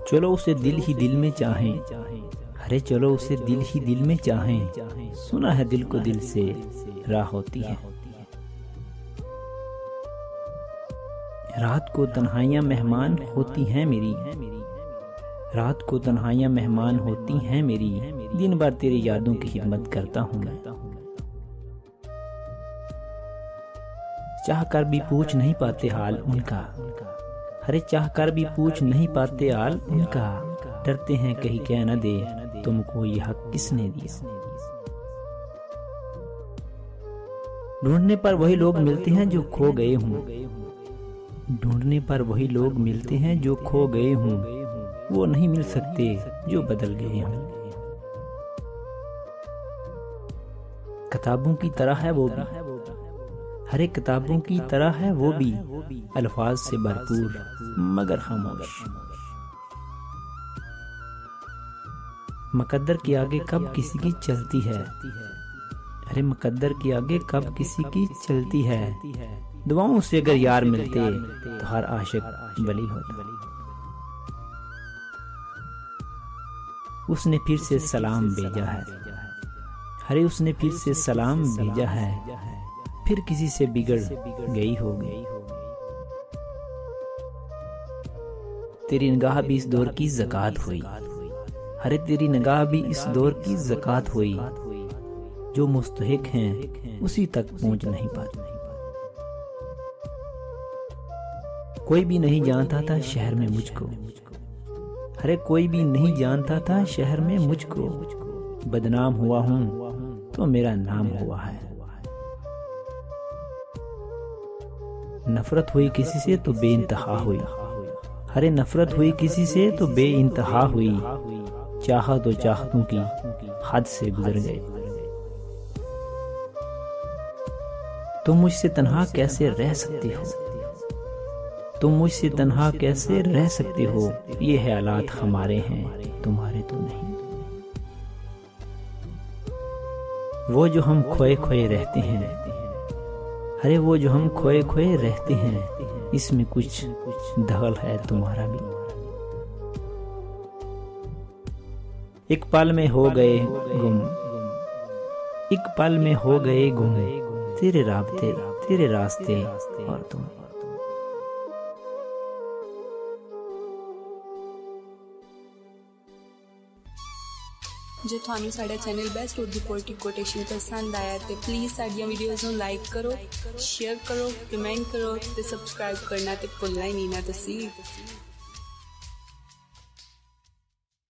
चलो उसे दिल ही दिल में चाहें, अरे चलो उसे दिल ही दिल में चाहें, सुना है दिल को दिल से राह होती है। रात को तन्हाइयां मेहमान होती हैं मेरी, रात को तन्हाइयां मेहमान होती हैं मेरी, दिन भर तेरी यादों की खिदमत करता हूँ मैं। चाह कर भी पूछ नहीं पाते हाल उनका, अरे चाह कर भी पूछ नहीं पाते हाल उनका, डरते हैं कहीं कह न दे तुमको ये हक किसने दिया। ढूंढने पर वही लोग मिलते हैं जो खो गए हूँ, ढूंढने पर वही लोग मिलते हैं जो खो गए हूँ, वो नहीं मिल सकते जो बदल गए हूँ। किताबों की तरह है वो भी, हर एक किताबों की तरह है वो भी, अल्फाज से भरपूर मगर खामोश। मुकद्दर के आगे कब किसी की चलती है, अरे मुकद्दर के आगे कब किसी की चलती है। दुआओं से अगर यार मिलते तो हर आशिक वली होता। उसने फिर से सलाम भेजा है, अरे उसने फिर से सलाम भेजा है, फिर किसी से बिगड़ गई होगी। तेरी निगाह भी इस दौर की ज़कात हुई, अरे तेरी निगाह भी इस दौर की ज़कात हुई, जो मुस्तहिक हैं उसी तक पहुंच नहीं पाते। कोई भी नहीं जानता था शहर में मुझको, अरे कोई भी नहीं जानता था शहर में मुझको, बदनाम हुआ हूं तो मेरा नाम हुआ है। नफरत हुई किसी से तो बेइंतहा हुई, अरे नफरत हुई किसी से तो बेइंतहा हुई, चाहा तो चाहतों की हद से गुजर गए। तुम मुझसे तन्हा कैसे रह सकते हो, तुम मुझसे तन्हा कैसे रह सकते हो, ये हालात हमारे हैं तुम्हारे तो नहीं। वो जो हम खोए खोए रहते हैं, अरे वो जो हम खोए खोए रहते हैं, इसमें कुछ दखल है तुम्हारा भी। एक पल में हो गए गुम, एक पल में हो गए गुम, तेरे रास्ते तेरे रास्ते और तुम। जो थानू साडा channel best Urdu poetry quotation पसंद आया तो प्लीज़ साडियां वीडियोज़ नूं लाइक करो, शेयर करो, कमेंट करो ते सब्सक्राइब करना ते भुलना ही नहीं ना तुसीं।